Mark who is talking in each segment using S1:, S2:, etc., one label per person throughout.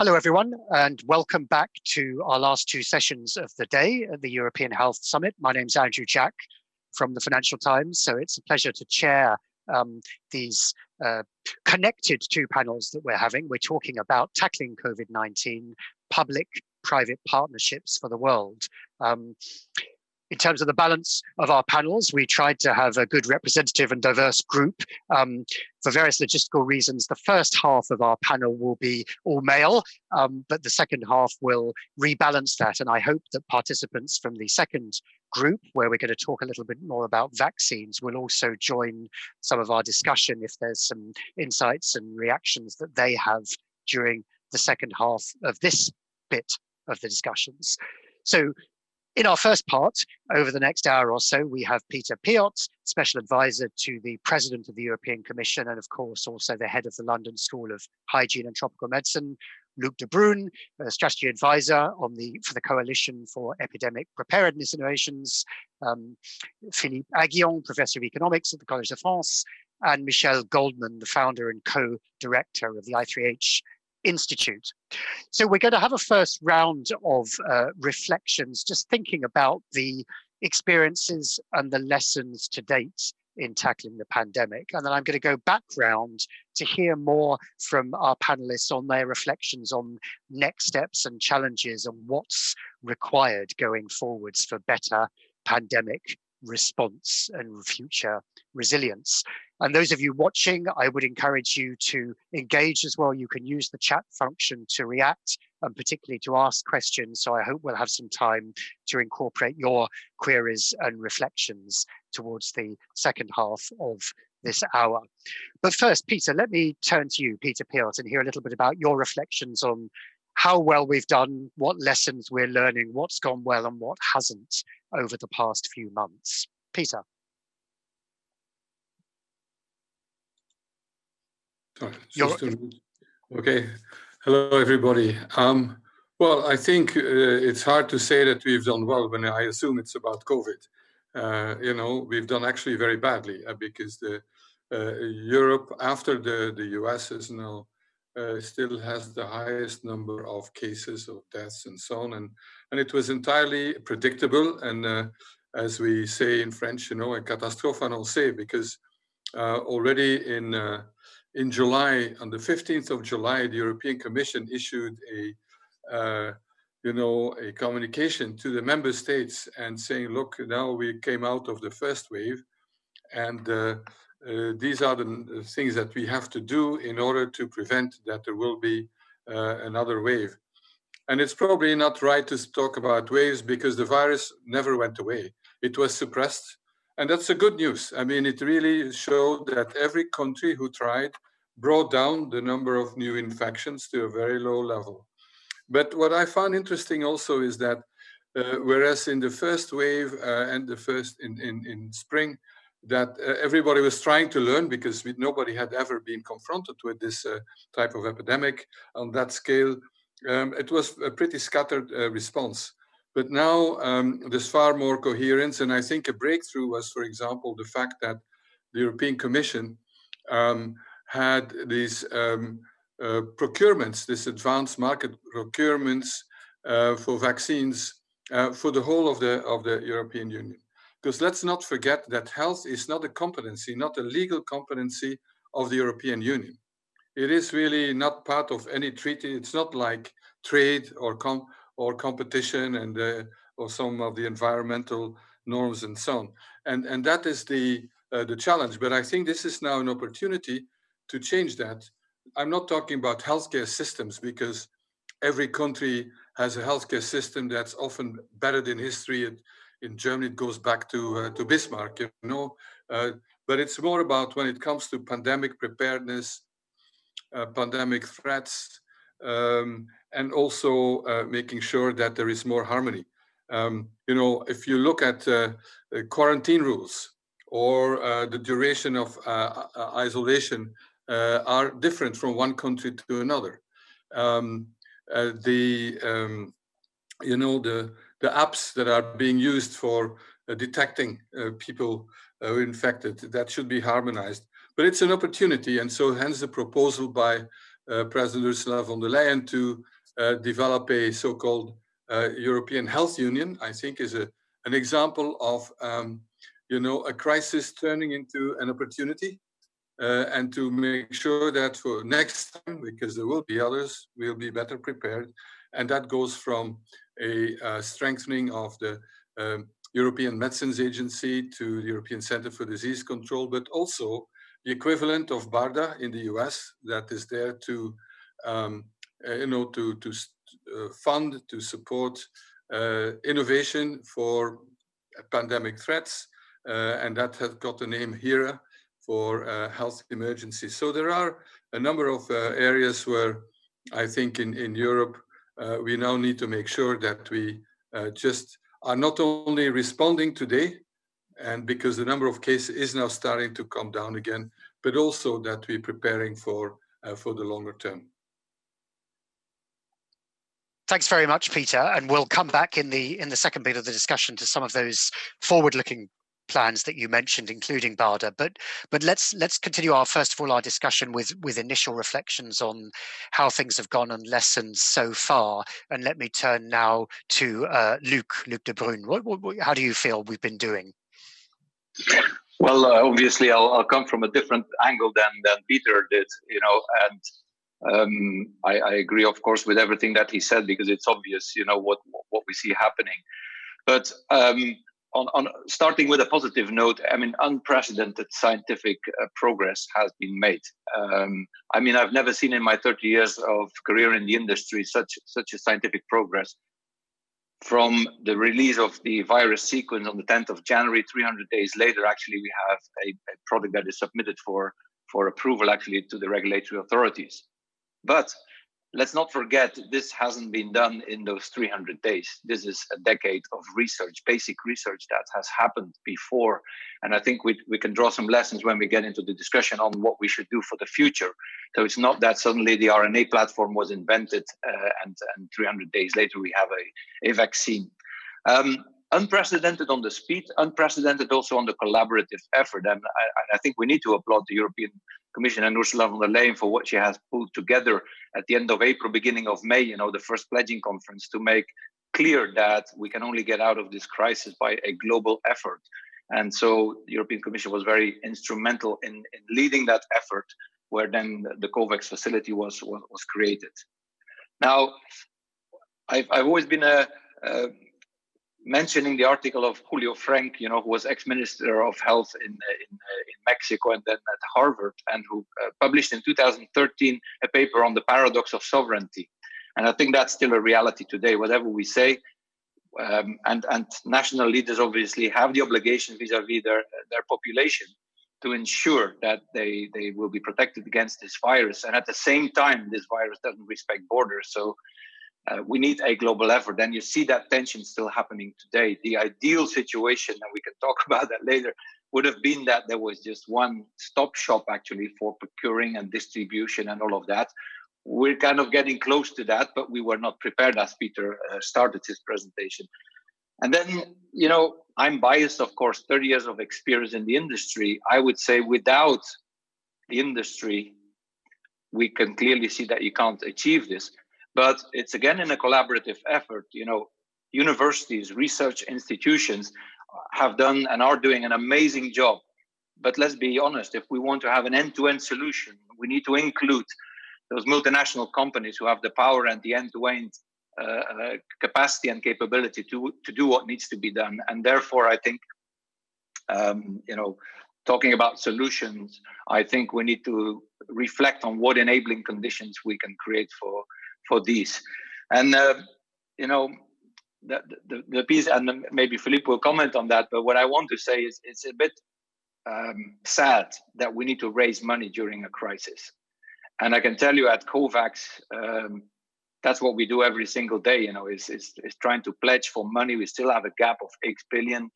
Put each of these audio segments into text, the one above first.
S1: Hello, everyone, and welcome back to our last two sessions of the day at the European Health Summit. My name's Andrew Jack from the Financial Times, so it's a pleasure to chair these connected two panels that we're having. We're talking about tackling COVID-19, public-private partnerships for the world. In terms of the balance of our panels, we tried to have a good representative and diverse group. For various logistical reasons, the first half of our panel will be all male, but the second half will rebalance that. And I hope that participants from the second group, where we're going to talk a little bit more about vaccines, will also join some of our discussion if there's some insights and reactions that they have during the second half of this bit of the discussions. So in our first part, over the next hour or so, we have Peter Piot, Special Advisor to the President of the European Commission, and of course also the head of the London School of Hygiene and Tropical Medicine, Luc Debruyne, Strategy Advisor for the Coalition for Epidemic Preparedness Innovations, Philippe Aghion, Professor of Economics at the Collège de France, and Michel Goldman, the founder and co-director of the I3H Institute. So we're going to have a first round of reflections, just thinking about the experiences and the lessons to date in tackling the pandemic. And then I'm going to go back round to hear more from our panelists on their reflections on next steps and challenges and what's required going forwards for better pandemic response and future resilience. And those of you watching, I would encourage you to engage as well. You can use the chat function to react and particularly to ask questions. So I hope we'll have some time to incorporate your queries and reflections towards the second half of this hour. But first, Peter, let me turn to you, Peter Piot, and hear a little bit about your reflections on how well we've done, what lessons we're learning, what's gone well and what hasn't over the past few months. Peter.
S2: Okay. Hello, everybody. Well, I think it's hard to say that we've done well when I assume it's about COVID. We've done actually very badly because Europe, after the US, is now still has the highest number of cases of deaths and so on. And it was entirely predictable. And as we say in French, a catastrophe annoncée, because already in July, on the 15th of July, the European Commission issued a communication to the member states and saying, look, now we came out of the first wave, and these are the things that we have to do in order to prevent that there will be another wave. And it's probably not right to talk about waves because the virus never went away. It was suppressed. And that's the good news. I mean, it really showed that every country who tried brought down the number of new infections to a very low level. But what I found interesting also is that whereas in the first wave and the first in spring, that everybody was trying to learn because nobody had ever been confronted with this type of epidemic on that scale, it was a pretty scattered response. But now there's far more coherence. And I think a breakthrough was, for example, the fact that the European Commission had these procurements, this advanced market procurements for vaccines for the whole of the European Union. Because let's not forget that health is not a competency, not a legal competency of the European Union. It is really not part of any treaty. It's not like trade or competition and or some of the environmental norms and so on. And that is the challenge. But I think this is now an opportunity to change that. I'm not talking about healthcare systems because every country has a healthcare system that's often buried in history. In Germany, it goes back to Bismarck, but it's more about when it comes to pandemic preparedness, pandemic threats, and also making sure that there is more harmony. If you look at quarantine rules or the duration of isolation are different from one country to another. The apps that are being used for detecting people who are infected, that should be harmonized. But it's an opportunity, and so hence the proposal by President Ursula von der Leyen to develop a so-called European Health Union, I think is an example of a crisis turning into an opportunity, and to make sure that for next time, because there will be others, we'll be better prepared. And that goes from a strengthening of the European Medicines Agency to the European Center for Disease Control, but also the equivalent of BARDA in the US that is there to fund, to support innovation for pandemic threats, and that has got the name HERA for health emergencies. So there are a number of areas where I think in Europe we now need to make sure that we just are not only responding today, and because the number of cases is now starting to come down again, but also that we're preparing for the longer term.
S1: Thanks very much, Peter. And we'll come back in the second bit of the discussion to some of those forward-looking plans that you mentioned, including BARDA. But let's continue first of all our discussion with initial reflections on how things have gone and lessons so far. And let me turn now to Luc Debruyne. How do you feel we've been doing?
S3: Well, obviously, I'll come from a different angle than Peter did, and I agree, of course, with everything that he said, because it's obvious, what we see happening. But on starting with a positive note, I mean, unprecedented scientific progress has been made. I mean, I've never seen in my 30 years of career in the industry such a scientific progress. From the release of the virus sequence on the 10th of January, 300 days later, actually, we have a product that is submitted for approval, actually, to the regulatory authorities. But let's not forget, this hasn't been done in those 300 days. This is a decade of research, basic research that has happened before. And I think we can draw some lessons when we get into the discussion on what we should do for the future. So it's not that suddenly the RNA platform was invented and 300 days later we have a vaccine. Unprecedented on the speed, unprecedented also on the collaborative effort. And I think we need to applaud the European Commission and Ursula von der Leyen for what she has pulled together at the end of April, beginning of May, the first pledging conference, to make clear that we can only get out of this crisis by a global effort. And so the European Commission was very instrumental in leading that effort, where then the COVAX facility was created. Now, I've always been mentioning the article of Julio Frank, who was ex-minister of health in Mexico and then at Harvard, and who published in 2013 a paper on the paradox of sovereignty. And I think that's still a reality today, whatever we say. And national leaders obviously have the obligation vis-a-vis their population to ensure that they will be protected against this virus. And at the same time, this virus doesn't respect borders. So we need a global effort. And you see that tension still happening today. The ideal situation, and we can talk about that later, would have been that there was just one stop shop actually for procuring and distribution and all of that. We're kind of getting close to that, but we were not prepared, as Peter started his presentation. And then, I'm biased, of course, 30 years of experience in the industry. I would say without the industry, we can clearly see that you can't achieve this. But it's again in a collaborative effort. Universities, research institutions have done and are doing an amazing job. But let's be honest, if we want to have an end-to-end solution, we need to include those multinational companies who have the power and the end-to-end capacity and capability to do what needs to be done. And therefore, I think, talking about solutions, I think we need to reflect on what enabling conditions we can create for these. And, the piece, and maybe Philippe will comment on that, but what I want to say is it's a bit sad that we need to raise money during a crisis. And I can tell you at COVAX, that's what we do every single day, is trying to pledge for money. We still have a gap of 8 billion.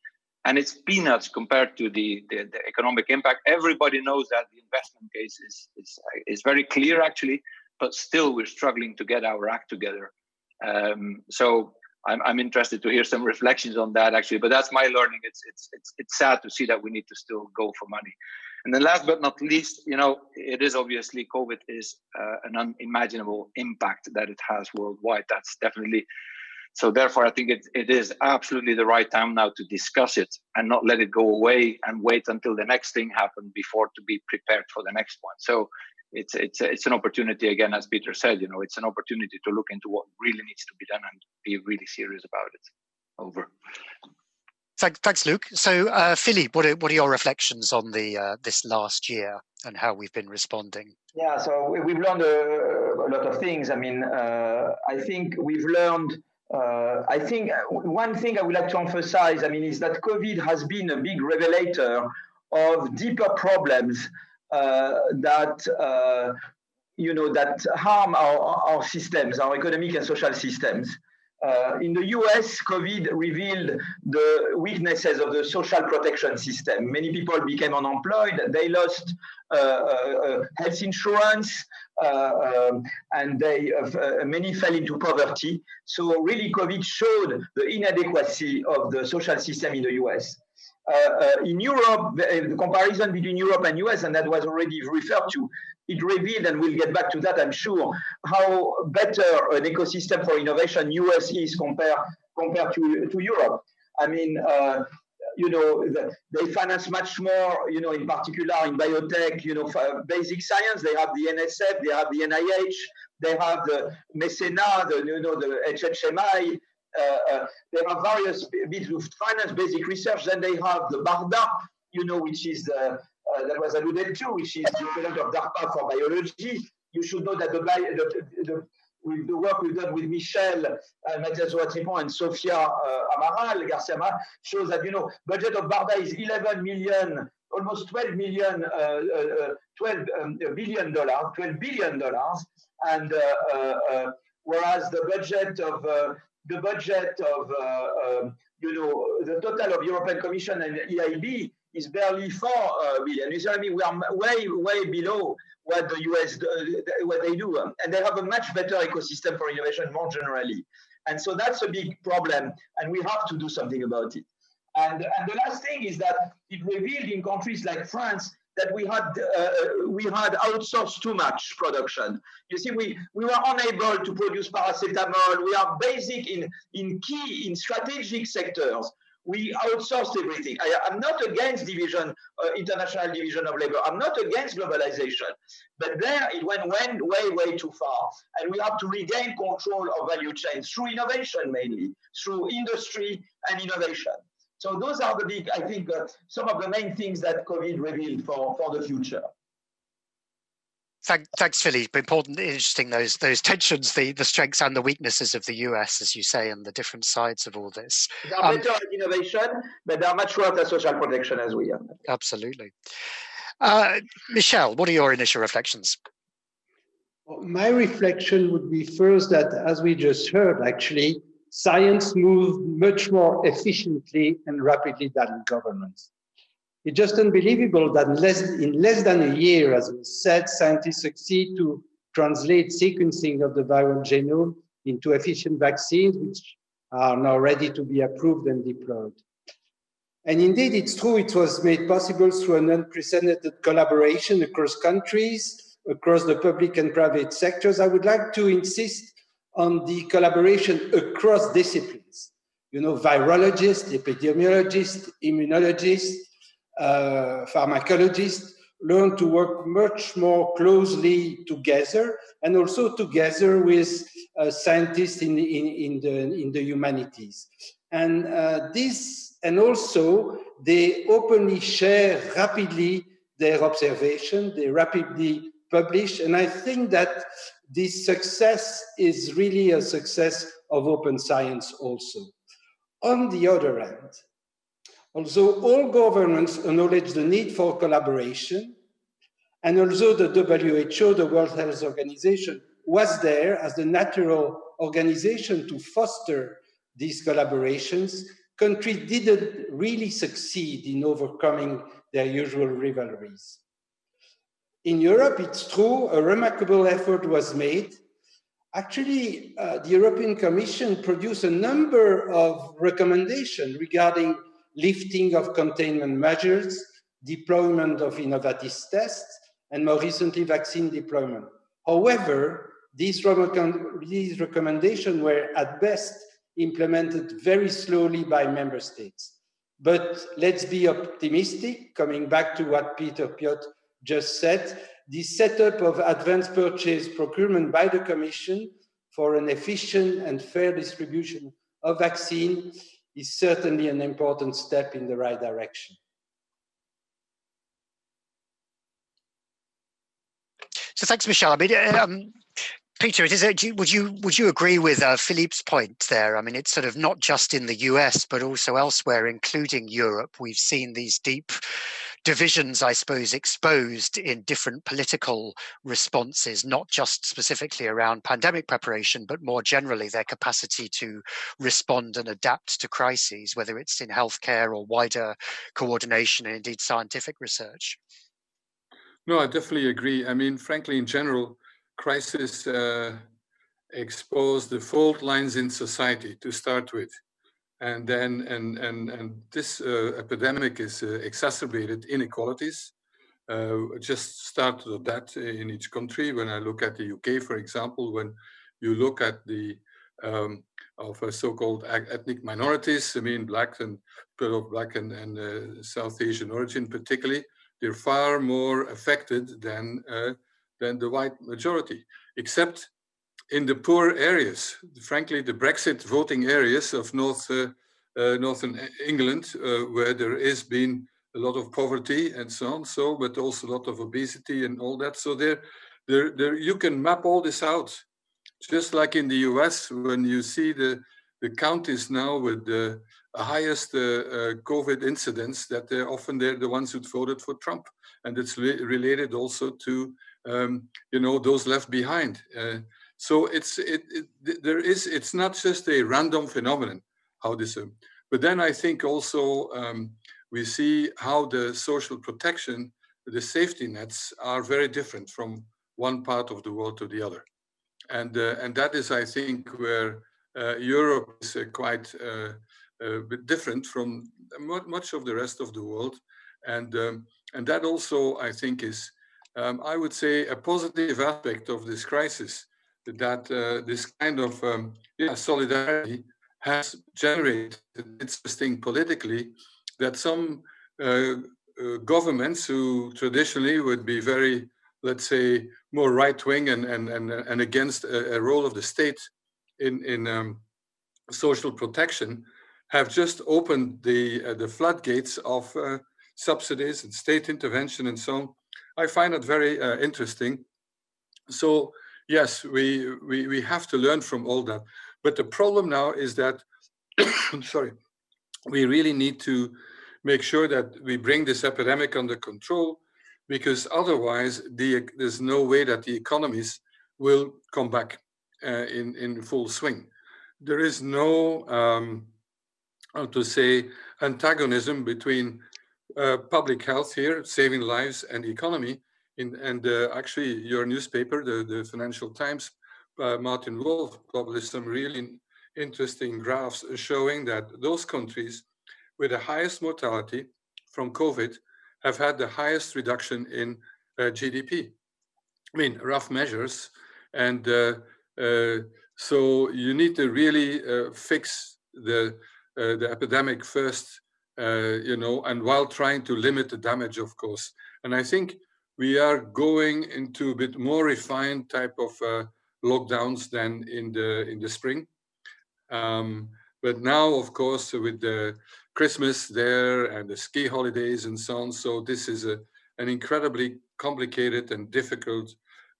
S3: And it's peanuts compared to the economic impact. Everybody knows that the investment case is very clear, actually, but still we're struggling to get our act together. So I'm interested to hear some reflections on that, actually. But that's my learning. It's sad to see that we need to still go for money. And then last but not least, it is obviously COVID is an unimaginable impact that it has worldwide. That's definitely, so therefore I think it is absolutely the right time now to discuss it and not let it go away and wait until the next thing happens before to be prepared for the next one. So it's an opportunity, again, as Peter said, it's an opportunity to look into what really needs to be done and be really serious about it. Over.
S1: Thanks, Luc. So, Philippe, what are your reflections on this last year and how we've been responding?
S4: Yeah, so we've learned a lot of things. I mean, I think we've learned. I think one thing I would like to emphasize, is that COVID has been a big revelator of deeper problems that harm our systems, our economic and social systems. In the US, COVID revealed the weaknesses of the social protection system. Many people became unemployed. They lost health insurance, and many fell into poverty. So really, COVID showed the inadequacy of the social system in the US. In Europe, the comparison between Europe and US, and that was already referred to, it revealed, and we'll get back to that, I'm sure, how better an ecosystem for innovation US is compared to Europe. They finance much more, in particular in biotech, basic science. They have the NSF, they have the NIH, they have the MECENA, the HHMI. They have various bits of finance, basic research. Then they have the BARDA, which is that was alluded to, which is the equivalent of DARPA for biology. You should know that with the work we've done with Michel, Mathias Roatripon, and Sofia Amaral Garcia shows that budget of BARDA is 11 million, almost 12 billion dollars, and whereas the total of European Commission and EIB is barely 4 billion. We are way below what the US what they do, and they have a much better ecosystem for innovation more generally. And so that's a big problem, and we have to do something about it. And the last thing is that it revealed in countries like France that we had outsourced too much production. You see, we were unable to produce paracetamol. We are basic in strategic sectors. We outsourced everything. I'm not against international division of labor. I'm not against globalization, but there it went way too far. And we have to regain control of value chains through innovation, mainly through industry and innovation. So those are the big, I think, some of the main things that COVID revealed for the future.
S1: Thanks, Philippe. Important, interesting, those tensions, the strengths and the weaknesses of the US, as you say, and the different sides of all this.
S4: They are better at innovation, but they are much worse at social protection as we are.
S1: Absolutely. Michel, what are your initial reflections?
S5: My reflection would be first that, as we just heard, actually, science moved much more efficiently and rapidly than governments. It's just unbelievable that in less than a year, as we said, scientists succeed to translate sequencing of the viral genome into efficient vaccines, which are now ready to be approved and deployed. And indeed, it's true, it was made possible through an unprecedented collaboration across countries, across the public and private sectors. I would like to insist on the collaboration across disciplines. Virologists, epidemiologists, immunologists, pharmacologists learn to work much more closely together, and also together with scientists in the humanities. And also they openly share rapidly their observation, they rapidly publish, and I think that this success is really a success of open science also. On the other hand, although all governments acknowledge the need for collaboration, and although the WHO, the World Health Organization, was there as the natural organization to foster these collaborations, countries didn't really succeed in overcoming their usual rivalries. In Europe, it's true, a remarkable effort was made. Actually, the European Commission produced a number of recommendations regarding lifting of containment measures, deployment of innovative tests, and more recently, vaccine deployment. However, these recommendations were at best implemented very slowly by member states. But let's be optimistic, coming back to what Piot just said, the setup of advanced purchase procurement by the Commission for an efficient and fair distribution of vaccine is certainly an important step in the right direction.
S1: So thanks, Michel. I mean, Peter, would you agree with Philippe's point there? I mean, it's sort of not just in the US, but also elsewhere, including Europe. We've seen these deep divisions, I suppose, exposed in different political responses, not just specifically around pandemic preparation, but more generally their capacity to respond and adapt to crises, whether it's in healthcare or wider coordination and indeed scientific research.
S2: No, I definitely agree. I mean, frankly, in general, crisis expose the fault lines in society to start with, and then and this epidemic is exacerbated inequalities. Just start with that in each country. When I look at the UK, for example, when you look at the of so-called ethnic minorities, I mean, black and South Asian origin, particularly, they're far more affected than the white majority, except in the poor areas. Frankly, the Brexit voting areas of northern England, where there has been a lot of poverty and so on, but also a lot of obesity and all that. So there you can map all this out. Just like in the US, when you see the counties now with the highest COVID incidents, that they're often the ones who voted for Trump, and it's related also to those left behind. So it's not just a random phenomenon how this, but then I think also we see how the social protection, the safety nets are very different from one part of the world to the other. And that is, I think, where Europe is quite bit different from much of the rest of the world. And that also, I think, is, I would say, a positive aspect of this crisis, that this kind of solidarity has generated interesting politically, that some governments who traditionally would be very, let's say, more right-wing and against a role of the state in social protection, have just opened the floodgates of subsidies and state intervention and so on. I find it very interesting. So yes, we have to learn from all that. But the problem now is that, sorry, we really need to make sure that we bring this epidemic under control, because otherwise there's no way that the economies will come back in full swing. There is no, how to say, antagonism between public health here, saving lives, and economy. Actually, your newspaper, the Financial Times, Martin Wolf, published some really interesting graphs showing that those countries with the highest mortality from COVID have had the highest reduction in GDP. I mean, rough measures. And so you need to really fix the epidemic first, and while trying to limit the damage, of course. And I think we are going into a bit more refined type of lockdowns than in the spring. But now, of course, with the Christmas there and the ski holidays and so on, so this is an incredibly complicated and difficult,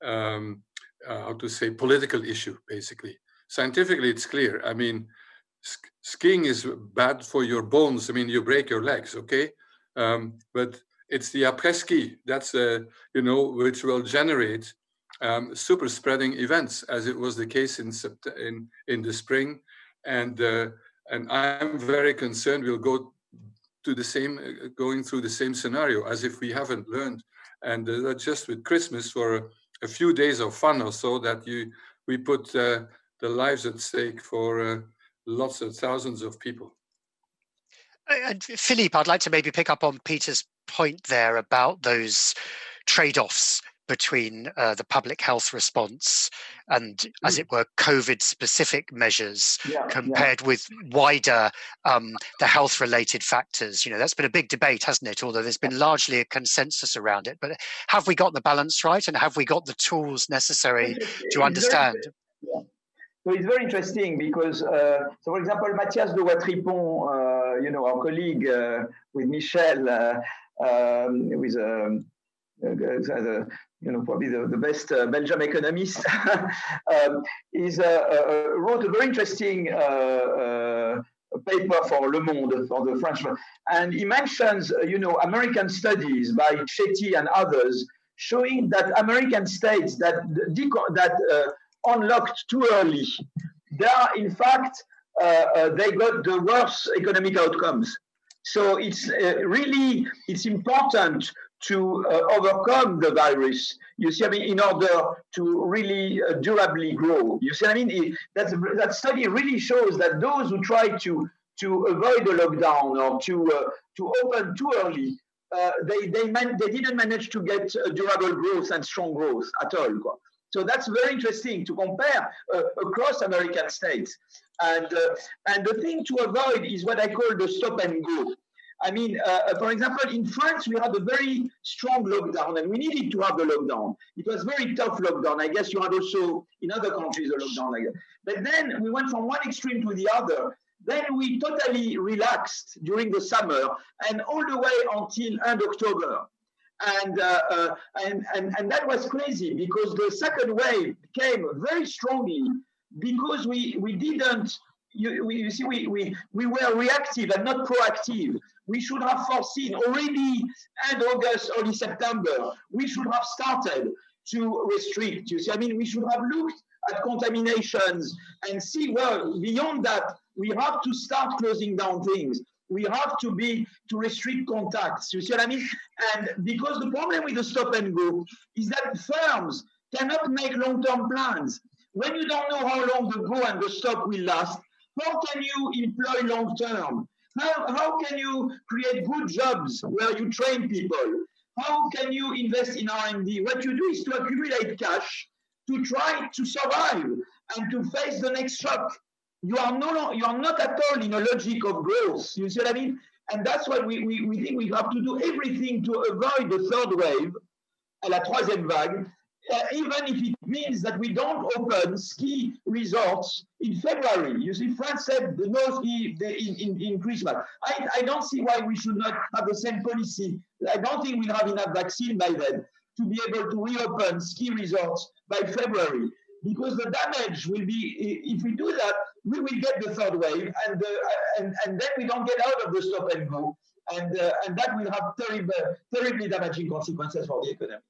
S2: how to say, political issue, basically. Scientifically, it's clear. I mean, skiing is bad for your bones. I mean, you break your legs, okay? But it's the après-ski, that's, which will generate super spreading events, as it was the case in the spring. And I'm very concerned we'll go to going through the same scenario, as if we haven't learned. And just with Christmas, for a few days of fun or so, that we put the lives at stake for lots of thousands of people.
S1: And Philippe, I'd like to maybe pick up on Peter's point there about those trade-offs between the public health response and, as it were, COVID-specific measures compared with wider the health-related factors. You know, that's been a big debate, hasn't it? Although there's been largely a consensus around it. But have we got the balance right, and have we got the tools necessary to understand?
S4: So it's very interesting because, so for example, Mathias de Watripon, you know, our colleague with Michel, with you know, probably the best Belgian economist, wrote a very interesting paper for Le Monde, for the French one. And he mentions, you know, American studies by Chetty and others showing that American states that unlocked too early, they are, in fact, they got the worst economic outcomes. So it's really, it's important to overcome the virus, you see, I mean, in order to really durably grow. You see what I mean? That study really shows that those who try to avoid the lockdown or to open too early, they didn't manage to get durable growth and strong growth at all. So that's very interesting to compare across American states. And the thing to avoid is what I call the stop and go. I mean, for example, in France, we had a very strong lockdown, and we needed to have the lockdown. It was very tough lockdown. I guess you had also in other countries a lockdown like that. But then we went from one extreme to the other. Then we totally relaxed during the summer and all the way until end October. And that was crazy because the second wave came very strongly because we didn't. You see, we were reactive and not proactive. We should have foreseen already end August, early September. We should have started to restrict. You see, I mean, we should have looked at contaminations and see, well, beyond that, we have to start closing down things. We have to restrict contacts. You see what I mean? And because the problem with the stop and go is that firms cannot make long-term plans. When you don't know how long the go and the stop will last, how can you employ long-term? How can you create good jobs where you train people? How can you invest in R&D? What you do is to accumulate cash to try to survive and to face the next shock. You are not at all in a logic of growth. You see what I mean? And that's why we think we have to do everything to avoid the third wave, la troisième vague, even if it means that we don't open ski resorts in February. You see, France said no ski in Christmas. I don't see why we should not have the same policy. I don't think we'll have enough vaccine by then to be able to reopen ski resorts by February. Because the damage will be, if we do that, we will get the third wave, and then we don't get out of the stop and go, and that will have terribly damaging consequences for the economy.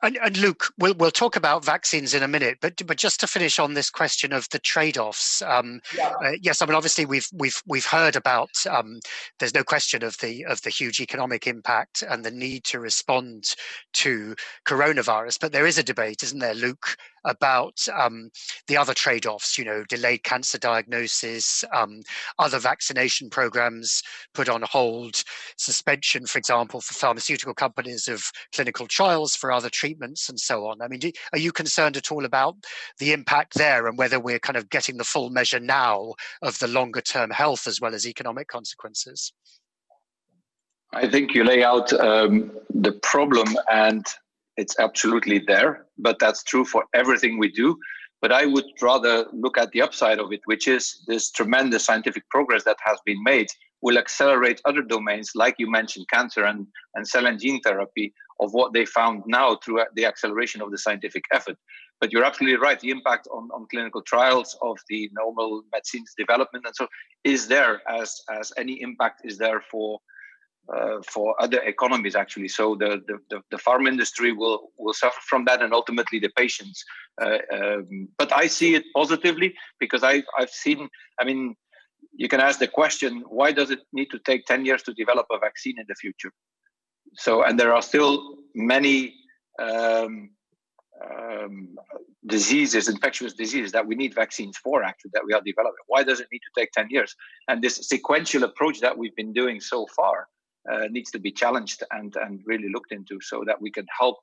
S1: And Luc, we'll talk about vaccines in a minute, but just to finish on this question of the trade-offs. Yes, I mean obviously we've heard about. There's no question of the huge economic impact and the need to respond to coronavirus, but there is a debate, isn't there, Luc, about the other trade-offs, you know, delayed cancer diagnosis, other vaccination programs put on hold, suspension, for example, for pharmaceutical companies of clinical trials for other treatments and so on. I mean, are you concerned at all about the impact there and whether we're kind of getting the full measure now of the longer term health as well as economic consequences?
S3: I think you lay out the problem, and it's absolutely there, but that's true for everything we do. But I would rather look at the upside of it, which is this tremendous scientific progress that has been made will accelerate other domains, like you mentioned, cancer and cell and gene therapy, of what they found now through the acceleration of the scientific effort. But you're absolutely right. The impact on clinical trials of the normal medicines development and so is there as any impact is there for other economies, actually. So the pharma industry will suffer from that, and ultimately the patients. But I see it positively because I've seen, I mean, you can ask the question, why does it need to take 10 years to develop a vaccine in the future? So, and there are still many diseases, infectious diseases that we need vaccines for, actually, that we are developing. Why does it need to take 10 years? And this sequential approach that we've been doing so far needs to be challenged and really looked into so that we can help.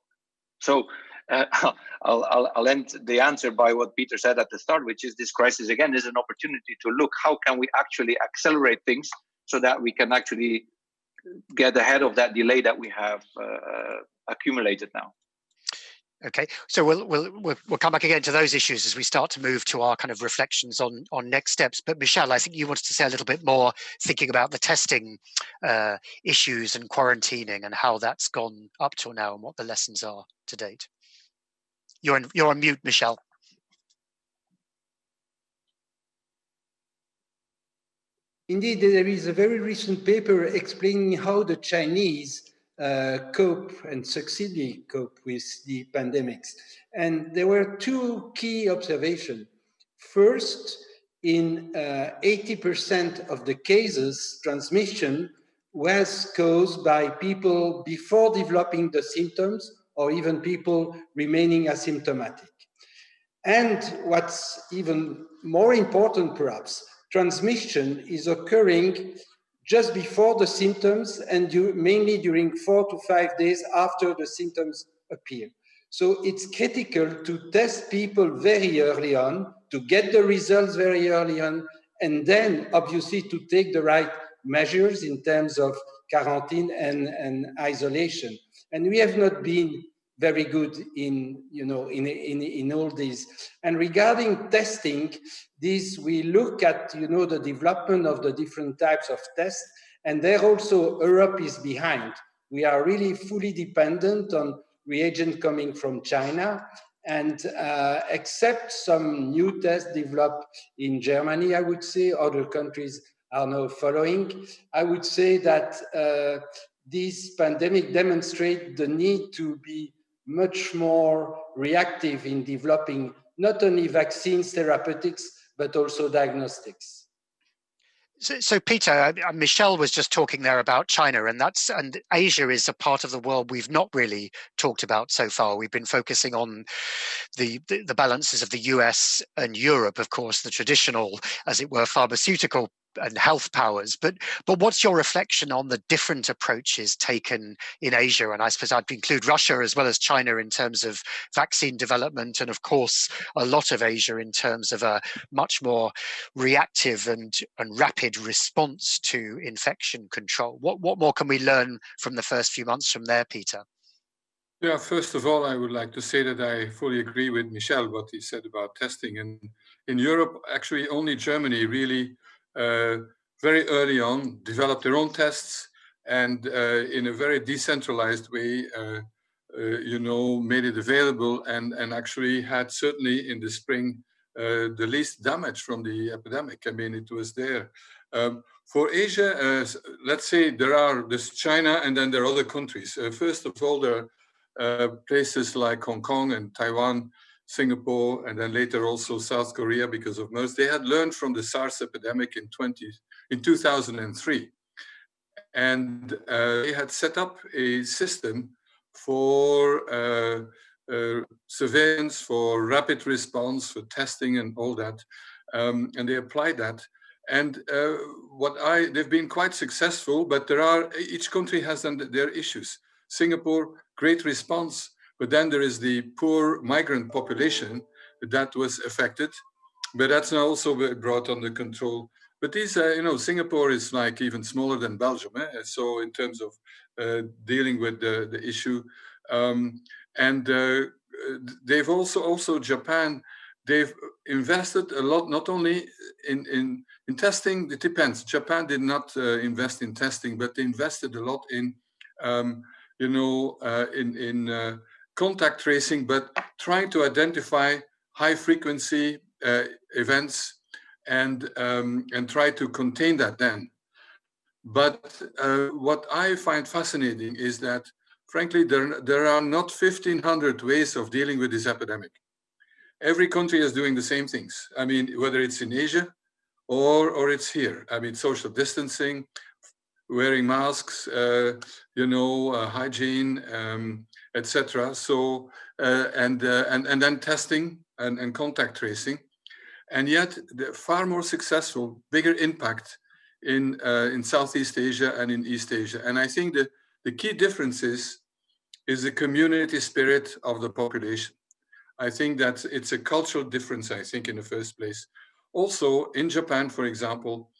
S3: So I'll end the answer by what Peter said at the start, which is this crisis again is an opportunity to look how can we actually accelerate things so that we can actually get ahead of that delay that we have accumulated now.
S1: Okay, so we'll come back again to those issues as we start to move to our kind of reflections on next steps. But Michel, I think you wanted to say a little bit more, thinking about the testing issues and quarantining and how that's gone up till now and what the lessons are to date. You're on mute, Michel.
S5: Indeed, there is a very recent paper explaining how the Chinese cope and succeedingly cope with the pandemics. And there were two key observations. First, in 80% of the cases, transmission was caused by people before developing the symptoms or even people remaining asymptomatic. And what's even more important, perhaps, transmission is occurring just before the symptoms and mainly during 4 to 5 days after the symptoms appear. So it's critical to test people very early on, to get the results very early on, and then obviously to take the right measures in terms of quarantine and isolation. And we have not been very good in all these. And regarding testing, we look at the development of the different types of tests, and there also Europe is behind. We are really fully dependent on reagents coming from China, and except some new tests developed in Germany, I would say, other countries are now following. I would say that this pandemic demonstrates the need to be much more reactive in developing not only vaccines, therapeutics, but also diagnostics.
S1: So Peter, Michel was just talking there about China, and Asia is a part of the world we've not really talked about so far. We've been focusing on the balances of the US and Europe, of course, the traditional, as it were, pharmaceutical and health powers. But what's your reflection on the different approaches taken in Asia? And I suppose I'd include Russia as well as China in terms of vaccine development, and of course a lot of Asia in terms of a much more reactive and rapid response to infection control. What more can we learn from the first few months from there, Peter?
S2: Yeah, first of all, I would like to say that I fully agree with Michel, what he said about testing. And in Europe, actually only Germany really very early on developed their own tests, and in a very decentralized way, made it available, and actually had certainly in the spring the least damage from the epidemic. I mean, it was there. For Asia, let's say there's China, and then there are other countries. First of all, there are places like Hong Kong and Taiwan, Singapore, and then later also South Korea because of MERS. They had learned from the SARS epidemic in 2003. And they had set up a system for surveillance, for rapid response, for testing and all that. And they applied that. And they've been quite successful, but each country has their issues. Singapore, great response. But then there is the poor migrant population that was affected, but that's now also brought under control. But these, Singapore is like even smaller than Belgium. So in terms of dealing with the issue, and they've also Japan, they've invested a lot, not only in testing. It depends. Japan did not invest in testing, but they invested a lot in contact tracing, but trying to identify high frequency events and try to contain that then. But what I find fascinating is that, frankly, there are not 1,500 ways of dealing with this epidemic. Every country is doing the same things. I mean, whether it's in Asia or it's here. I mean, social distancing, wearing masks, hygiene, etc. So and then testing and contact tracing, and yet the far more successful, bigger impact in Southeast Asia and in East Asia. And I think the key difference is the community spirit of the population. I think that it's a cultural difference, I think, in the first place. Also, in Japan, for example,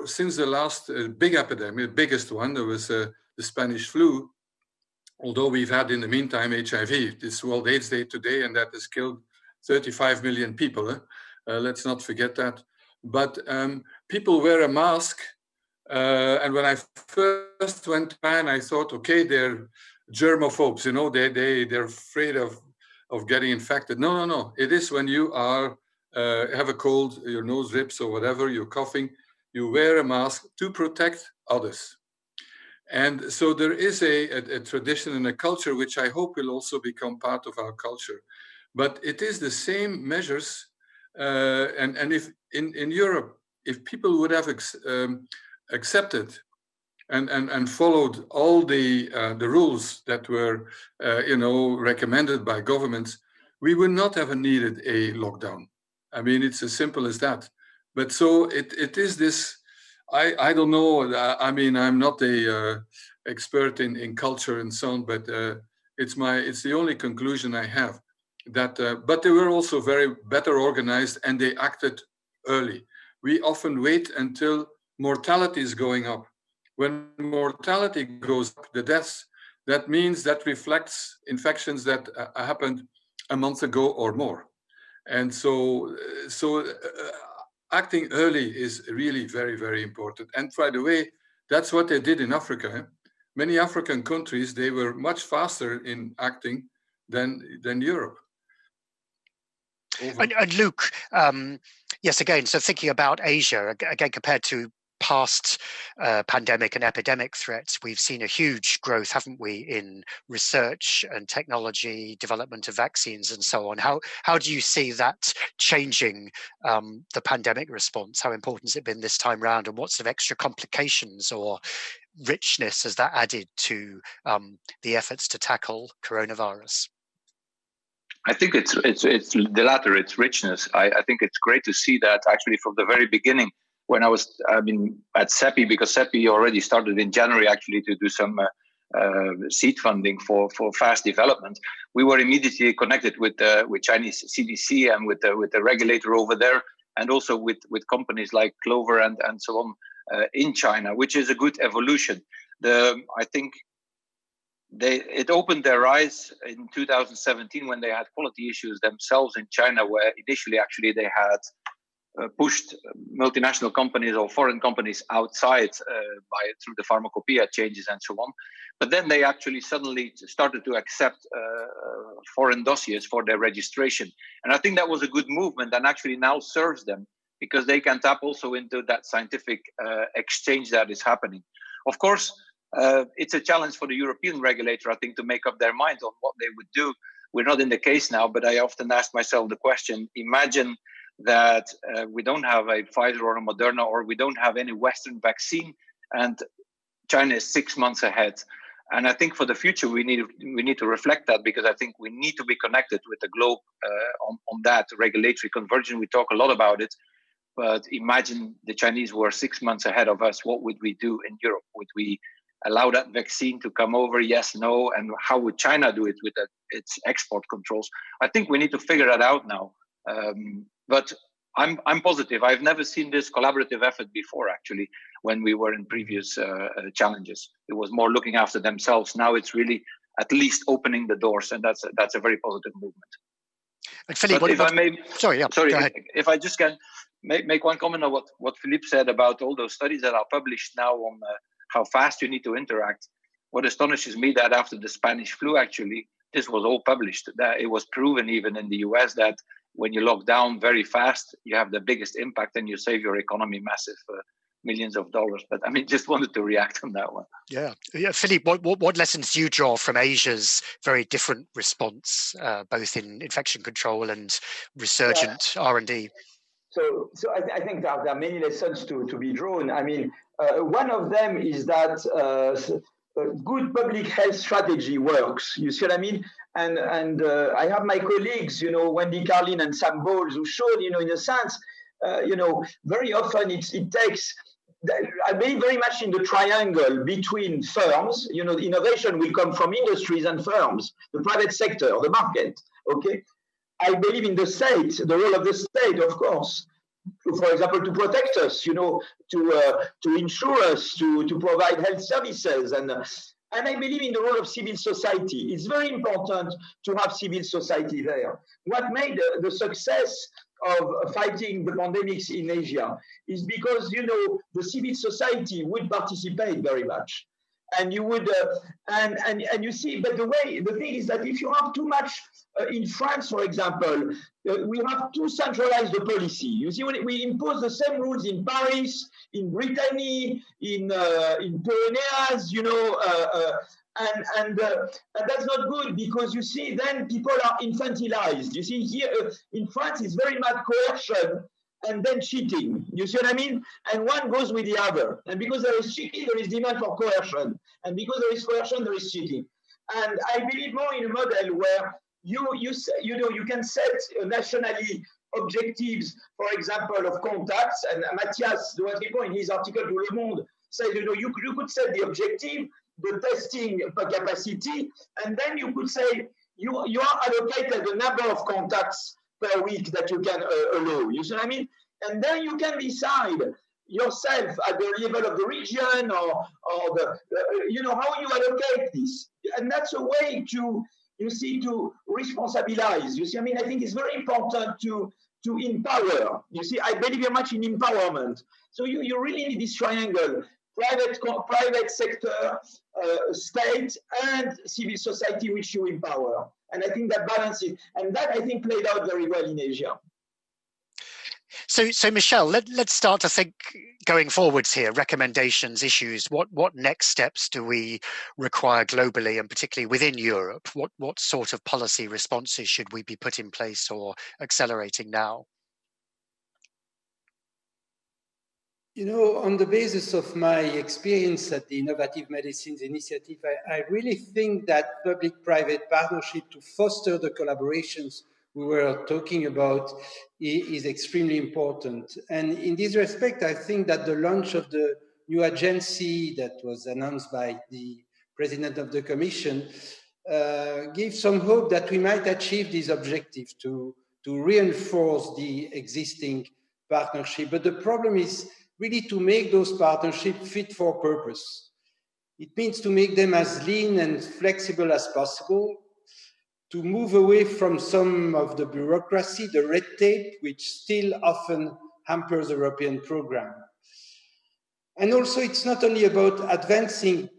S2: since the last big epidemic, the biggest one, there was the Spanish flu, although we've had in the meantime HIV, this World AIDS Day today, and that has killed 35 million people. Let's not forget that. But people wear a mask. And when I first went to Japan, I thought, okay, they're germophobes, you know, they're afraid of getting infected. No. It is when you are have a cold, your nose rips or whatever, you're coughing, you wear a mask to protect others. And so there is a tradition and a culture which I hope will also become part of our culture. But it is the same measures. And if in Europe, if people would have accepted and followed all the rules that were recommended by governments, we would not have needed a lockdown. I mean, it's as simple as that. But so it is this. I don't know. I mean, I'm not a expert in culture and so on, but it's the only conclusion I have. That, but they were also very better organized and they acted early. We often wait until mortality is going up. When mortality goes up, the deaths, that means that reflects infections that happened a month ago or more. And so acting early is really very, very important. And by the way, that's what they did in Africa. Many African countries, they were much faster in acting than Europe.
S1: And Luc, yes, again, so thinking about Asia, again, compared to past pandemic and epidemic threats, we've seen a huge growth, haven't we, in research and technology, development of vaccines and so on. How do you see that changing the pandemic response? How important has it been this time round, and what sort of extra complications or richness has that added to the efforts to tackle coronavirus?
S3: I think it's the latter, it's richness. I think it's great to see that actually from the very beginning, when I mean, at CEPI, because CEPI already started in January actually to do some seed funding for fast development. We were immediately connected with Chinese CDC and with the regulator over there, and also with companies like Clover and so on in China, which is a good evolution. I think it opened their eyes in 2017 when they had quality issues themselves in China, where initially actually they had pushed multinational companies or foreign companies outside through the pharmacopoeia changes and so on. But then they actually suddenly started to accept foreign dossiers for their registration. And I think that was a good movement and actually now serves them, because they can tap also into that scientific exchange that is happening. Of course, it's a challenge for the European regulator, I think, to make up their mind on what they would do. We're not in the case now, but I often ask myself the question, imagine that we don't have a Pfizer or a Moderna, or we don't have any Western vaccine, and China is 6 months ahead. And I think for the future, we need to reflect that, because I think we need to be connected with the globe on that regulatory convergence. We talk a lot about it, but imagine the Chinese were 6 months ahead of us. What would we do in Europe? Would we allow that vaccine to come over? Yes, no. And how would China do it with its export controls? I think we need to figure that out now. But I'm positive. I've never seen this collaborative effort before, actually, when we were in previous challenges. It was more looking after themselves. Now it's really at least opening the doors, and that's a very positive movement.
S1: And Philippe,
S3: if I may,
S1: sorry, go ahead.
S3: If I just can make one comment on what Philippe said about all those studies that are published now on how fast you need to interact. What astonishes me that after the Spanish flu, actually, this was all published. That it was proven even in the US that when you lock down very fast, you have the biggest impact and you save your economy massive millions of dollars. But I mean, just wanted to react on that one.
S1: Yeah. Philippe, what lessons do you draw from Asia's very different response, both in infection control and resurgent R&D?
S4: So I think there are many lessons to be drawn. I mean, one of them is that good public health strategy works. You see what I mean? And I have my colleagues, Wendy Carlin and Sam Bowles, who showed, in a sense, very often it takes I believe very much in the triangle between firms. You know, innovation will come from industries and firms, the private sector, the market. Okay, I believe in the state, the role of the state, of course. For example, to protect us, you know, to insure us, to provide health services, and I believe in the role of civil society. It's very important to have civil society there. What made the success of fighting the pandemics in Asia is because, you know, the civil society would participate very much. And you would, and you see, but the thing is that if you have too much, in France, for example, we have too centralized the policy. You see, when we impose the same rules in Paris, in Brittany, in Pyrenees, you know, and that's not good, because you see, then people are infantilized. You see, here in France, it's very much coercion and then cheating. You see what I mean? And one goes with the other. And because there is cheating, there is demand for coercion. And because there is coercion, there is cheating. And I believe more in a model where you know, you can set nationally objectives, for example, of contacts. And Matthias Duatrico, in his article to Le Monde, says, you know, you could set the objective, the testing capacity, and then you could say you are allocated the number of contacts per week that you can allow. You see what I mean? And then you can decide yourself at the level of the region or the you know, how you allocate this. And that's a way to, you see, to responsabilize. You see, I mean, I think it's very important to empower. You see, I believe very much in empowerment. So you really need this triangle: private sector, state, and civil society, which you empower. And I think that balance is, and that I think played out very well in Asia.
S1: So Michel, let's start to think going forwards here, recommendations, issues. What next steps do we require globally, and particularly within Europe? What sort of policy responses should we be put in place or accelerating now?
S5: You know, on the basis of my experience at the Innovative Medicines Initiative, I really think that public-private partnership to foster the collaborations we were talking about is extremely important. And in this respect, I think that the launch of the new agency that was announced by the President of the Commission gives some hope that we might achieve this objective to reinforce the existing partnership. But the problem is really to make those partnerships fit for purpose. It means to make them as lean and flexible as possible, to move away from some of the bureaucracy, the red tape, which still often hampers the European program. And also, it's not only about advancing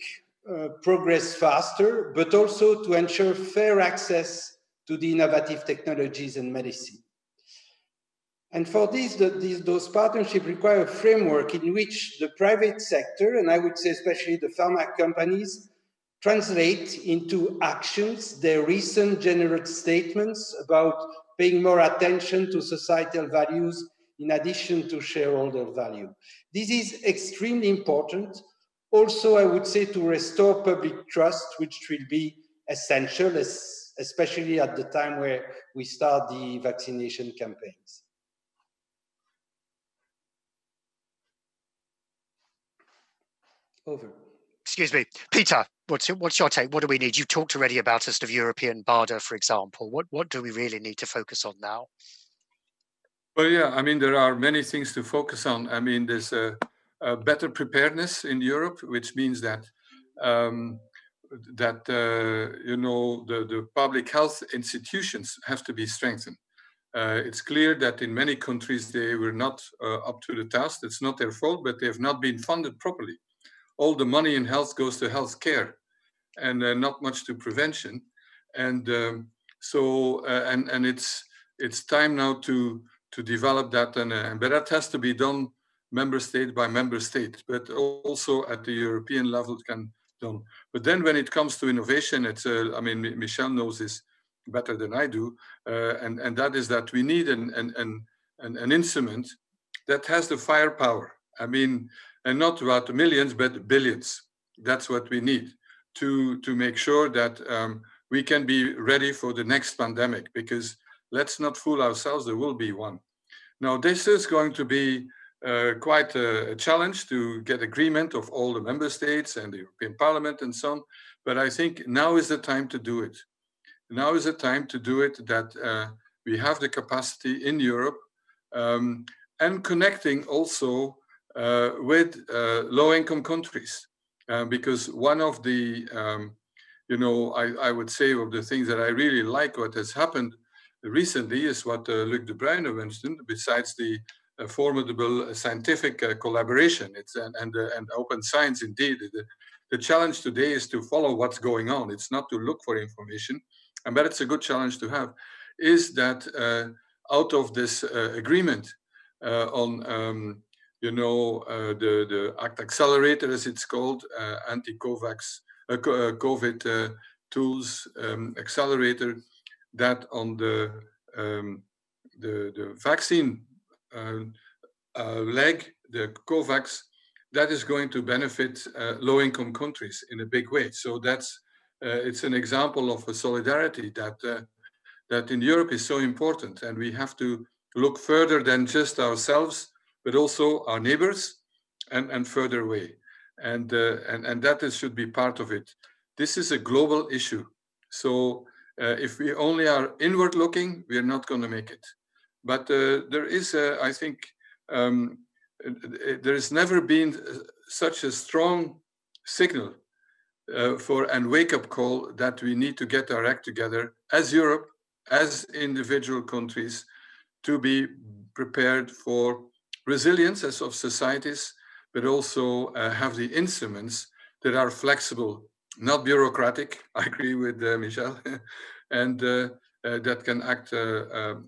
S5: progress faster, but also to ensure fair access to the innovative technologies and medicine. And for this, those partnerships require a framework in which the private sector, and I would say especially the pharma companies, translate into actions their recent generous statements about paying more attention to societal values in addition to shareholder value. This is extremely important. Also, I would say to restore public trust, which will be essential, especially at the time where we start the vaccination campaigns. Over.
S1: Excuse me, Peter, what's your take? What do we need? You talked already about a sort of European BARDA, for example. What do we really need to focus on now?
S2: Well, yeah, I mean, there are many things to focus on. I mean, there's a better preparedness in Europe, which means that you know, the public health institutions have to be strengthened. It's clear that in many countries they were not up to the task. It's not their fault, but they have not been funded properly. All the money in health goes to health care, and not much to prevention. And and it's time now to develop that, but that has to be done member state by member state, but also at the European level it can be done. But then when it comes to innovation, it's I mean, Michel knows this better than I do, and that is that we need an instrument that has the firepower. I mean, and not about millions, but billions. That's what we need to make sure that we can be ready for the next pandemic, because let's not fool ourselves, there will be one. Now, this is going to be quite a challenge to get agreement of all the member states and the European Parliament and so on. But I think now is the time to do it. Now is the time to do it, that we have the capacity in Europe, and connecting also with low-income countries. Because one of the, I would say of the things that I really like what has happened recently is what Luc Debruyne mentioned, besides the formidable scientific collaboration. It's and open science indeed. The challenge today is to follow what's going on. It's not to look for information, but it's a good challenge to have. Is that out of this agreement on the ACT Accelerator, as it's called, anti-COVID tools accelerator, that on the vaccine leg, the COVAX, that is going to benefit low-income countries in a big way. So that's it's an example of a solidarity that in Europe is so important, and we have to look further than just ourselves, but also our neighbors and further away, and that should be part of it. This is a global issue, so if we only are inward looking, we are not going to make it. But there is, I think, there has never been such a strong signal and wake-up call that we need to get our act together as Europe, as individual countries, to be prepared for resilience as of societies, but also have the instruments that are flexible, not bureaucratic. I agree with Michel, and that can act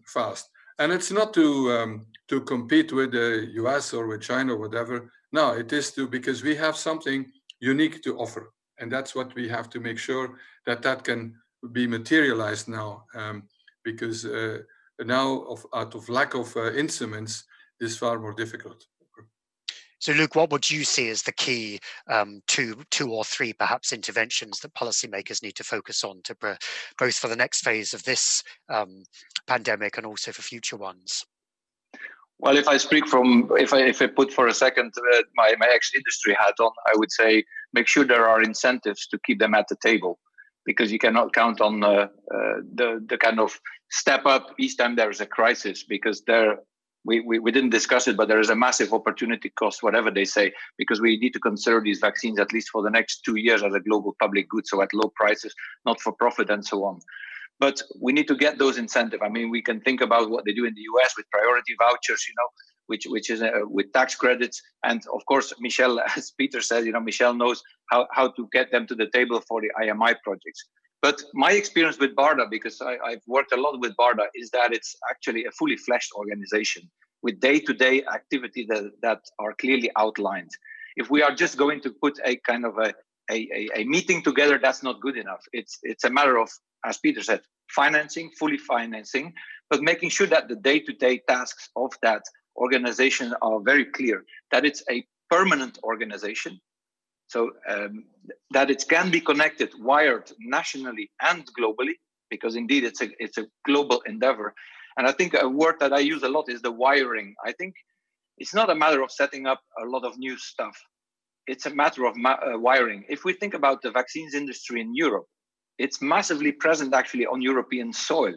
S2: fast. And it's not to compete with the US or with China or whatever. No, it is because we have something unique to offer. And that's what we have to make sure that can be materialized now, because now out of lack of instruments is far more difficult.
S1: So, Luc, what would you see as the key two or three perhaps interventions that policymakers need to focus on to both for the next phase of this pandemic and also for future ones?
S3: Well, if I speak if I put for a second my ex-industry hat on, I would say make sure there are incentives to keep them at the table, because you cannot count on the kind of step up each time there is a crisis, because we didn't discuss it, but there is a massive opportunity cost, whatever they say, because we need to consider these vaccines at least for the next 2 years as a global public good, so at low prices, not for profit and so on. But we need to get those incentives. I mean, we can think about what they do in the US with priority vouchers, which is with tax credits. And of course, Michel, as Peter said, Michel knows how to get them to the table for the IMI projects. But my experience with BARDA, because I've worked a lot with BARDA, is that it's actually a fully fleshed organization with day-to-day activities that are clearly outlined. If we are just going to put a kind of a meeting together, that's not good enough. It's a matter of, as Peter said, fully financing, but making sure that the day-to-day tasks of that organization are very clear, that it's a permanent organization, so that it can be connected, wired nationally and globally, because indeed it's a global endeavor. And I think a word that I use a lot is the wiring. I think it's not a matter of setting up a lot of new stuff. It's a matter of wiring. If we think about the vaccines industry in Europe, it's massively present actually on European soil.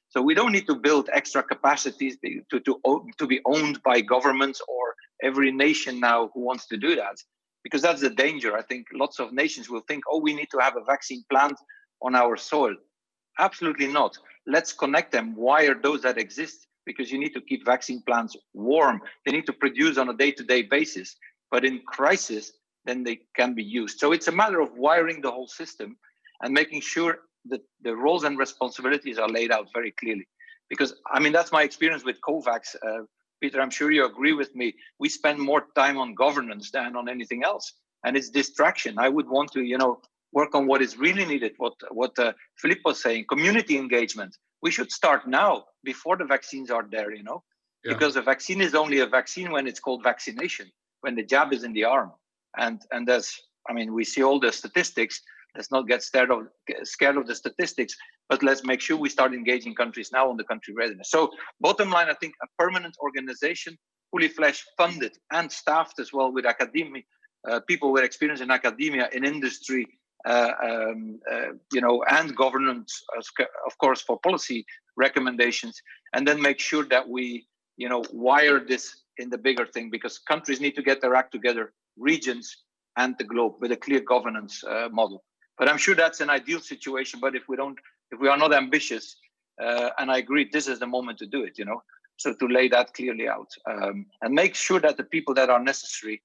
S3: So we don't need to build extra capacities to be owned by governments or every nation now who wants to do that, because that's the danger. I think lots of nations will think, we need to have a vaccine plant on our soil. Absolutely not. Let's connect them, wire those that exist, because you need to keep vaccine plants warm. They need to produce on a day-to-day basis, but in crisis, then they can be used. So it's a matter of wiring the whole system and making sure that the roles and responsibilities are laid out very clearly. Because, I mean, that's my experience with COVAX. Peter, I'm sure you agree with me. We spend more time on governance than on anything else. And it's distraction. I would want to, work on what is really needed, what Philippe was saying, community engagement. We should start now, before the vaccines are there, because a vaccine is only a vaccine when it's called vaccination, when the jab is in the arm. And we see all the statistics. Let's not get scared of the statistics, but let's make sure we start engaging countries now on the country readiness. So bottom line, I think a permanent organization fully fledged, funded, and staffed as well with academia, people with experience in academia, in industry, and governance, of course, for policy recommendations, and then make sure that we, wire this in the bigger thing, because countries need to get their act together, regions and the globe, with a clear governance model. But I'm sure that's an ideal situation. But if we are not ambitious, and I agree, this is the moment to do it, so to lay that clearly out, and make sure that the people that are necessary,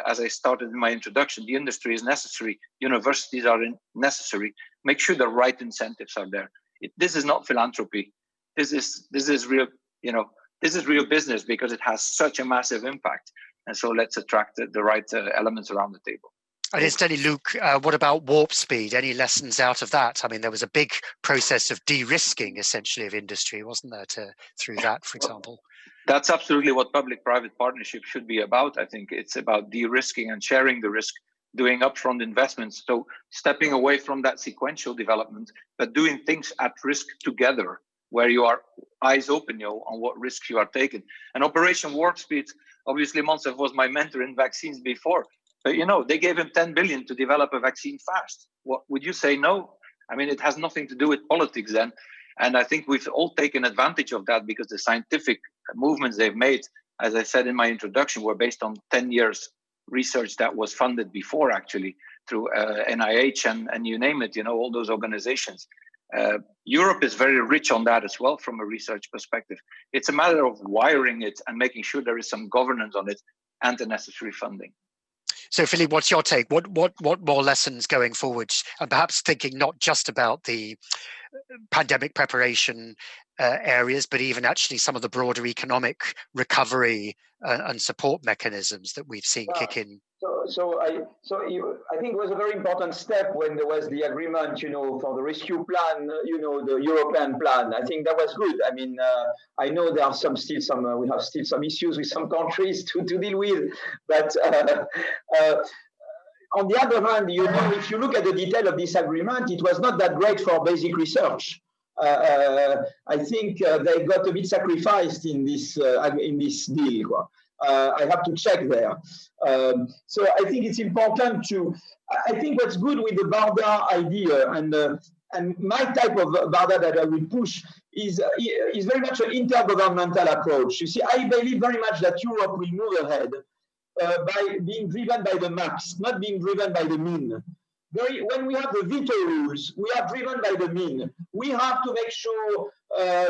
S3: as I started in my introduction, the industry is necessary, universities are necessary. Make sure the right incentives are there. This is not philanthropy. This is real, this is real business, because it has such a massive impact. And so let's attract the right elements around the table.
S1: And instead, Luc, what about warp speed? Any lessons out of that? I mean, there was a big process of de-risking, essentially, of industry, wasn't there, through that, for example?
S3: That's absolutely what public-private partnership should be about. I think it's about de-risking and sharing the risk, doing upfront investments. So stepping away from that sequential development, but doing things at risk together, where you are eyes open, on what risks you are taking. And Operation Warp Speed, obviously, Moncef was my mentor in vaccines before. But, they gave him 10 billion to develop a vaccine fast. What would you say? No? I mean, it has nothing to do with politics then. And I think we've all taken advantage of that, because the scientific movements they've made, as I said in my introduction, were based on 10 years research that was funded before, actually, through NIH and you name it, all those organizations. Europe is very rich on that as well from a research perspective. It's a matter of wiring it and making sure there is some governance on it and the necessary funding.
S1: So, Philippe, what's your take? What more lessons going forward? And perhaps thinking not just about the pandemic preparation areas, but even actually some of the broader economic recovery and support mechanisms that we've seen kick in.
S4: So I think it was a very important step when there was the agreement, for the rescue plan, the European plan. I think that was good. I mean, I know there are we have still some issues with some countries to deal with, but on the other hand, if you look at the detail of this agreement, it was not that great for basic research. I think they got a bit sacrificed in this deal. I have to check there. So I think it's important I think what's good with the BARDA idea and my type of BARDA that I will push is very much an intergovernmental approach. You see, I believe very much that Europe will move ahead by being driven by the max, not being driven by the mean. When we have the veto rules, we are driven by the mean. We have to make sure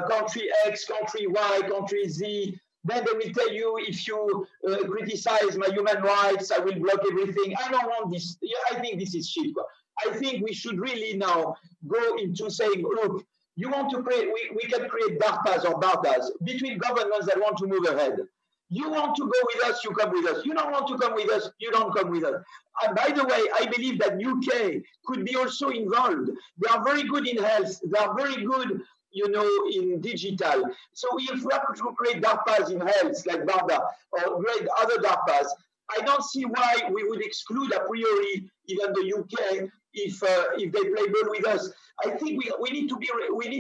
S4: country X, country Y, country Z, then they will tell you, if you criticize my human rights, I will block everything. I don't want this. I think this is shit. I think we should really now go into saying, look, you want to create, we can create DARPAs or BARDAs between governments that want to move ahead. You want to go with us, you come with us. You don't want to come with us, you don't come with us. And by the way, I believe that UK could be also involved. They are very good in health. They are very good, in digital. So if we have to create DARPAs in health, like BARDA, or create other DARPAs, I don't see why we would exclude a priori even the UK if they play ball with us. I think we need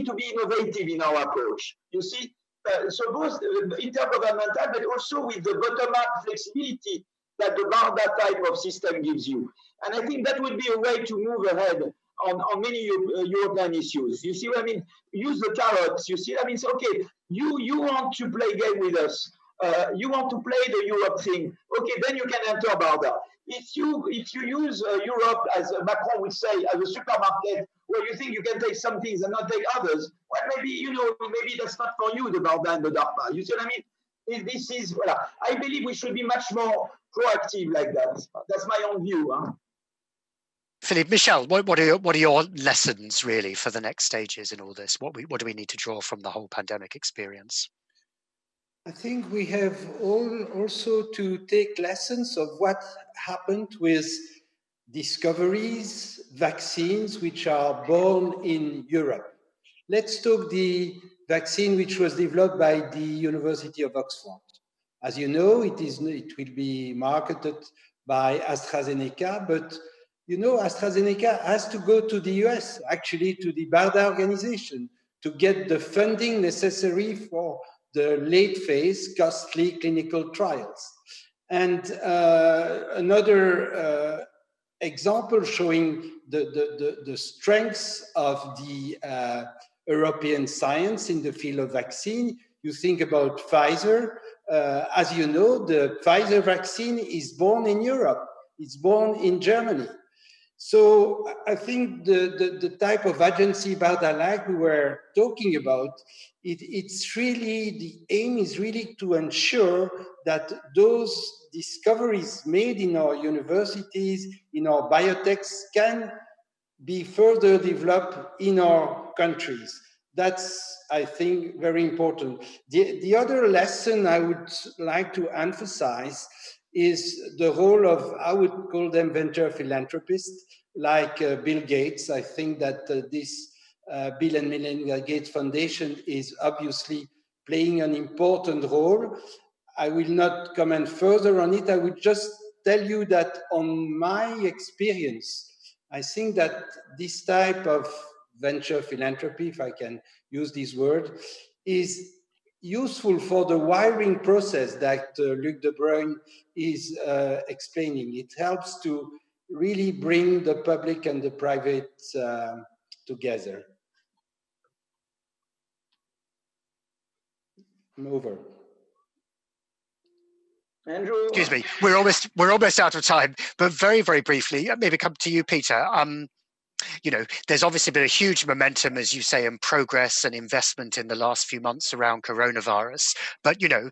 S4: to be innovative in our approach. You see. So both intergovernmental, but also with the bottom-up flexibility that the BARDA type of system gives you. And I think that would be a way to move ahead on many European issues. You see what I mean? Use the carrots. You see what I mean? So, okay, you want to play game with us. You want to play the Europe thing. Okay, then you can enter BARDA. If you use Europe, as Macron would say, as a supermarket, where you think you can take some things and not take others, well, maybe that's not for you, the BARDA and the DARPA. You see what I mean? This is, I believe we should be much more proactive like that. That's my own view. Huh?
S1: Philippe, Michel, what are your lessons really for the next stages in all this? What do we need to draw from the whole pandemic experience?
S5: I think we have also to take lessons of what happened with discoveries, vaccines, which are born in Europe. Let's talk the vaccine which was developed by the University of Oxford. As you know, it will be marketed by AstraZeneca, but AstraZeneca has to go to the US, actually to the BARDA organization, to get the funding necessary for the late phase, costly clinical trials. And another example showing the strengths of the European science in the field of vaccine. You think about Pfizer. As you know, the Pfizer vaccine is born in Europe. It's born in Germany. So I think the type of agency like we were talking about, it's really, the aim is really to ensure that those discoveries made in our universities, in our biotechs, can be further developed in our countries. That's, I think, very important. The other lesson I would like to emphasize is the role of, I would call them venture philanthropists, like Bill Gates. I think that this Bill and Melinda Gates Foundation is obviously playing an important role. I will not comment further on it. I would just tell you that on my experience, I think that this type of venture philanthropy, if I can use this word, is useful for the wiring process that Luc Debruyne is explaining. It helps to really bring the public and the private together. I'm over.
S4: Andrew.
S1: Excuse me, we're almost out of time, but very, very briefly, maybe come to you, Peter. You know, there's obviously been a huge momentum, as you say, and progress and investment in the last few months around coronavirus. But, you know,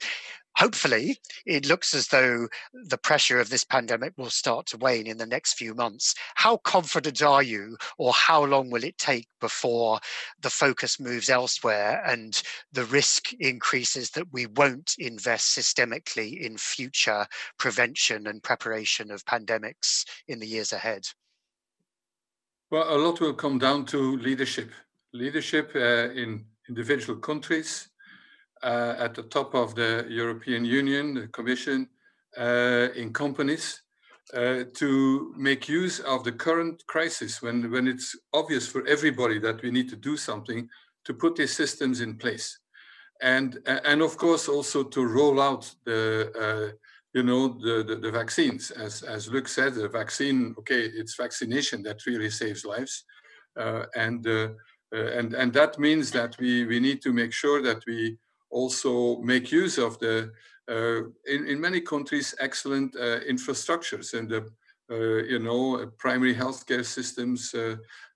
S1: hopefully it looks as though the pressure of this pandemic will start to wane in the next few months. How confident are you, or how long will it take before the focus moves elsewhere and the risk increases that we won't invest systemically in future prevention and preparation of pandemics in the years ahead?
S2: Well, a lot will come down to leadership. Leadership in individual countries, at the top of the European Union, the Commission, in companies, to make use of the current crisis when it's obvious for everybody that we need to do something to put these systems in place. And of course also to roll out the vaccines. As Luc said, the vaccine, okay, it's vaccination that really saves lives. And that means that we need to make sure that we also make use of the, in many countries, excellent infrastructures and the, primary healthcare systems,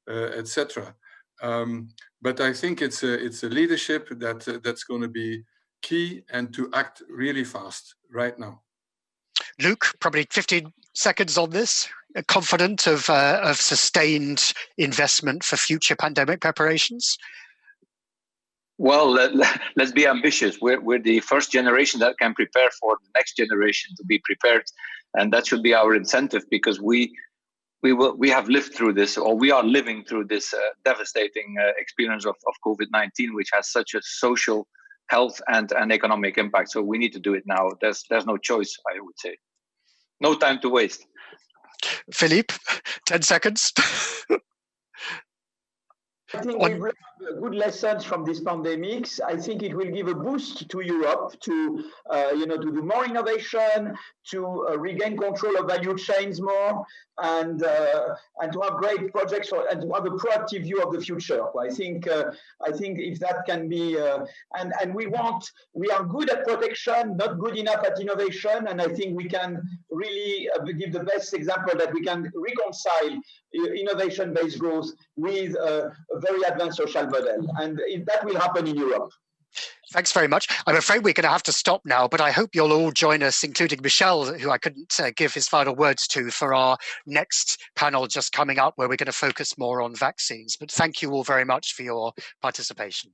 S2: etc. But I think it's a leadership that's going to be key, and to act really fast right now.
S1: Luc, probably 15 seconds on this. Confident of sustained investment for future pandemic preparations?
S3: Well, let's be ambitious. We're the first generation that can prepare for the next generation to be prepared, and that should be our incentive, because we have lived through this, or we are living through this devastating experience of COVID-19, which has such a social, health, and economic impact. So we need to do it now. There's no choice, I would say. No time to waste.
S1: Philippe, 10 seconds.
S4: I think we've learned good lessons from this pandemics. I think it will give a boost to Europe to, to do more innovation, to regain control of value chains more, and to have great projects and to have a proactive view of the future. I think if that can be, and we are good at protection, not good enough at innovation, and I think we can really give the best example that we can reconcile innovation-based growth with a very advanced social model, and that will happen in Europe.
S1: Thanks very much. I'm afraid we're going to have to stop now, but I hope you'll all join us, including Michel, who I couldn't give his final words to, for our next panel just coming up, where we're going to focus more on vaccines. But thank you all very much for your participation.